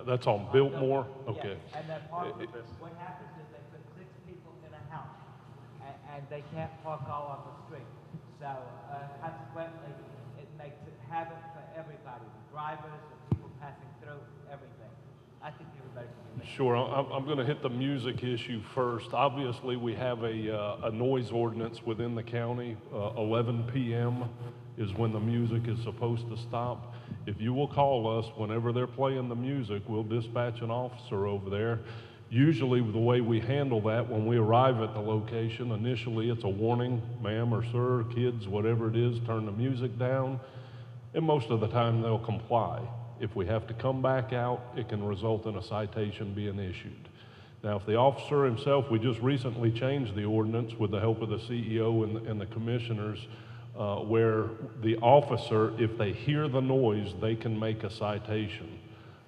That's on Biltmore? Okay. Yes. And then what happens is they put 6 people in a house, and they can't park all on the street. So consequently, it makes it havoc for everybody, the drivers, the people passing through, everything. I think everybody can do that. Sure. I'm going to hit the music issue first. Obviously, we have a noise ordinance within the county. 11 p.m. is when the music is supposed to stop. If you will call us whenever they're playing the music, we'll dispatch an officer over there. Usually the way we handle that when we arrive at the location, initially it's a warning, ma'am or sir, kids, whatever it is, turn the music down, and most of the time they'll comply. If we have to come back out, it can result in a citation being issued. Now, if the officer himself, we just recently changed the ordinance with the help of the CEO and the commissioners, where the officer, if they hear the noise, they can make a citation,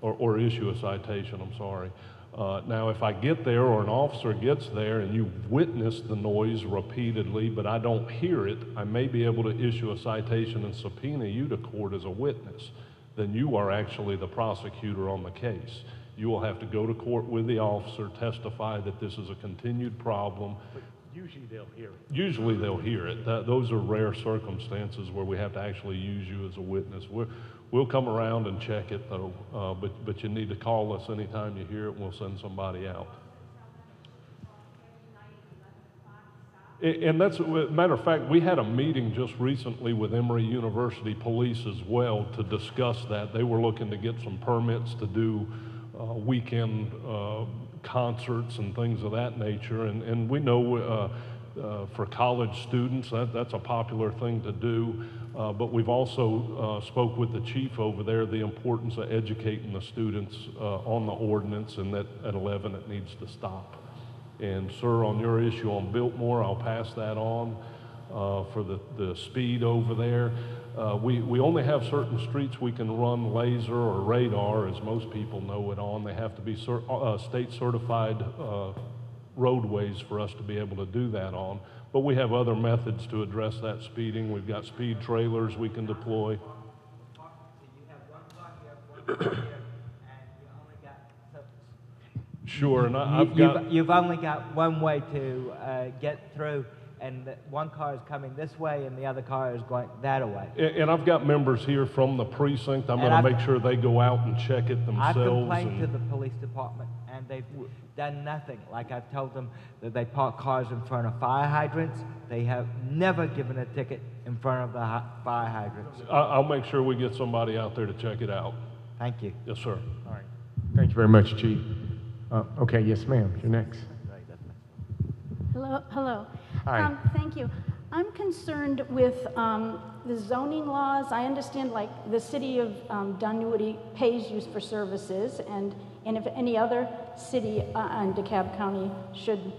or issue a citation, I'm sorry. Now, if I get there or an officer gets there and you've witnessed the noise repeatedly, but I don't hear it, I may be able to issue a citation and subpoena you to court as a witness. Then you are actually the prosecutor on the case. You will have to go to court with the officer, testify that this is a continued problem. But usually they'll hear it. Usually they'll hear it. Those are rare circumstances where we have to actually use you as a witness. We'll come around and check it, though, but you need to call us anytime you hear it, and we'll send somebody out. And that's, matter of fact, we had a meeting just recently with Emory University Police as well to discuss that. They were looking to get some permits to do weekend concerts and things of that nature. And we know for college students that's a popular thing to do. But we've also spoke with the chief over there, the importance of educating the students on the ordinance, and that at 11 it needs to stop. And sir, on your issue on Biltmore, I'll pass that on for the speed over there. We only have certain streets we can run laser or radar, as most people know it on. They have to be state certified roadways for us to be able to do that on. But we have other methods to address that speeding. We've got speed trailers we can deploy. Sure, and you've only got one way to get through, and one car is coming this way and the other car is going that way. And I've got members here from the precinct. I'm going to make sure they go out and check it themselves. I've complained to the police department, and they've done nothing. Like I've told them that they park cars in front of fire hydrants. They have never given a ticket in front of the fire hydrants. I'll make sure we get somebody out there to check it out. Thank you. Yes, sir. All right. Thank you very much, Chief. Okay, yes, ma'am. You're next. Hello. Hi. Thank you. I'm concerned with the zoning laws. I understand, like, the city of Dunwoody pays you for services, and And if any other city in DeKalb County should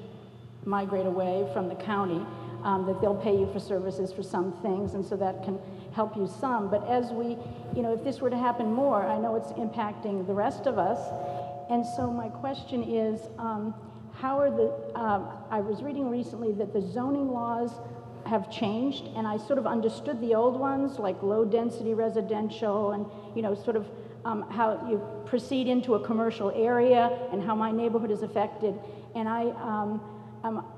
migrate away from the county, that they'll pay you for services for some things, and so that can help you some. But as we, if this were to happen more, I know it's impacting the rest of us. And so my question is, how are I was reading recently that the zoning laws have changed, and I sort of understood the old ones, like low-density residential, and sort of how you proceed into a commercial area and how my neighborhood is affected. And I'm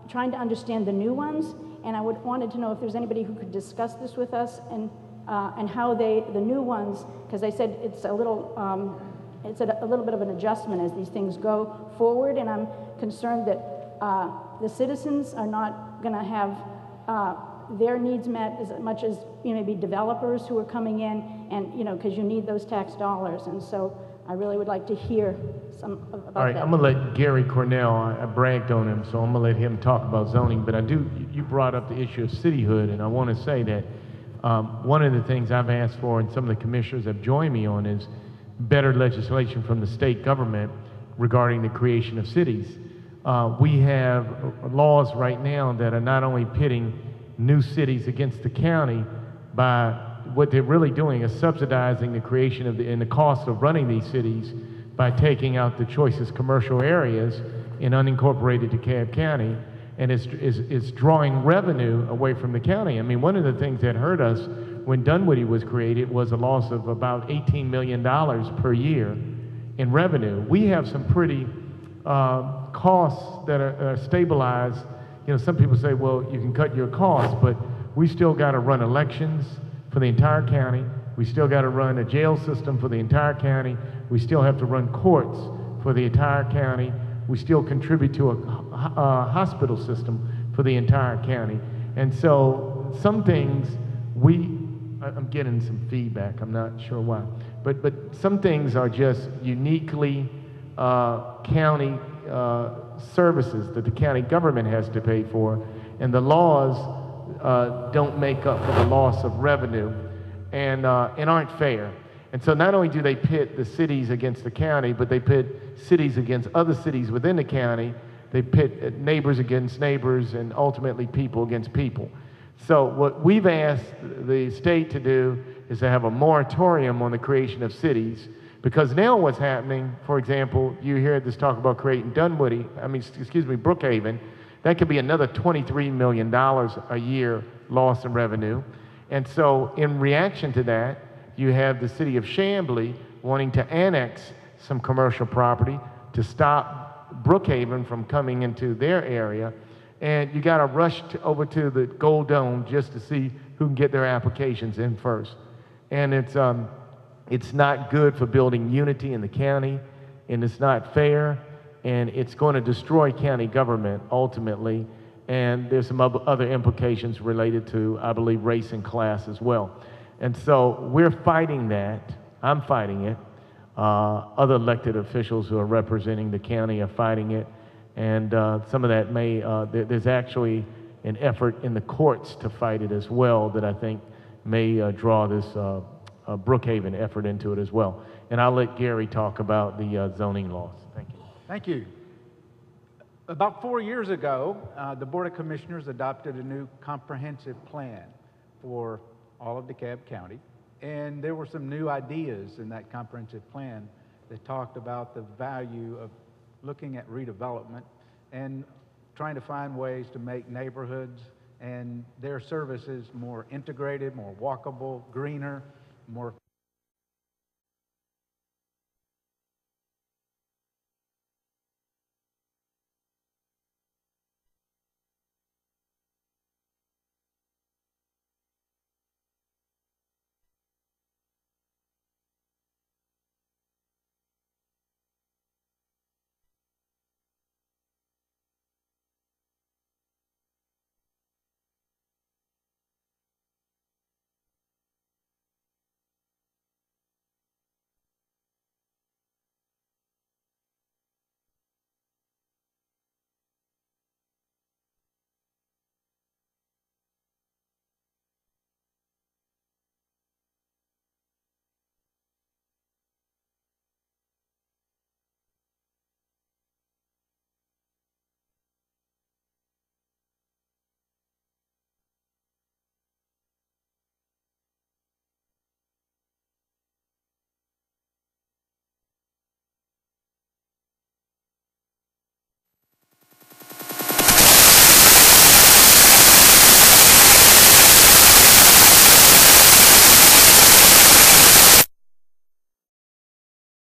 trying to understand the new ones, and I wanted to know if there's anybody who could discuss this with us, and how the new ones, because I said it's a little bit of an adjustment as these things go forward, and I'm concerned that the citizens are not going to have their needs met as much as maybe developers who are coming in, and because you need those tax dollars. And so I really would like to hear some about that. All right, I'm gonna let Gary Cornell, I bragged on him, so I'm gonna let him talk about zoning, but you brought up the issue of cityhood, and I want to say that one of the things I've asked for, and some of the commissioners have joined me on, is better legislation from the state government regarding the creation of cities. We have laws right now that are not only pitting new cities against the county, by what they're really doing is subsidizing the creation of and the cost of running these cities by taking out the choicest commercial areas in unincorporated DeKalb County, and it's drawing revenue away from the county. I mean, one of the things that hurt us when Dunwoody was created was a loss of about $18 million per year in revenue. We have some pretty costs that are stabilized. Some people say, well, you can cut your costs, but we still got to run elections for the entire county. We still got to run a jail system for the entire county. We still have to run courts for the entire county. We still contribute to a hospital system for the entire county. And so some things I'm getting some feedback, I'm not sure why, but some things are just uniquely county services that the county government has to pay for, and the laws don't make up for the loss of revenue and aren't fair. And so not only do they pit the cities against the county, but they pit cities against other cities within the county. They pit neighbors against neighbors, and ultimately people against people. So what we've asked the state to do is to have a moratorium on the creation of cities, because now what's happening, for example, you hear this talk about creating Brookhaven, that could be another $23 million a year loss in revenue. And so in reaction to that, you have the city of Chamblee wanting to annex some commercial property to stop Brookhaven from coming into their area. And you got to rush over to the Gold Dome just to see who can get their applications in first. And it's not good for building unity in the county, and it's not fair, and it's going to destroy county government ultimately. And there's some other implications related to, I believe, race and class as well. And so we're fighting that. I'm fighting it. Other elected officials who are representing the county are fighting it. And some of that there's actually an effort in the courts to fight it as well that I think may draw this Brookhaven effort into it as well. And I'll let Gary talk about the zoning laws. Thank you. Thank you. About 4 years ago, the Board of Commissioners adopted a new comprehensive plan for all of DeKalb County. And there were some new ideas in that comprehensive plan that talked about the value of looking at redevelopment and trying to find ways to make neighborhoods and their services more integrated, more walkable, greener, more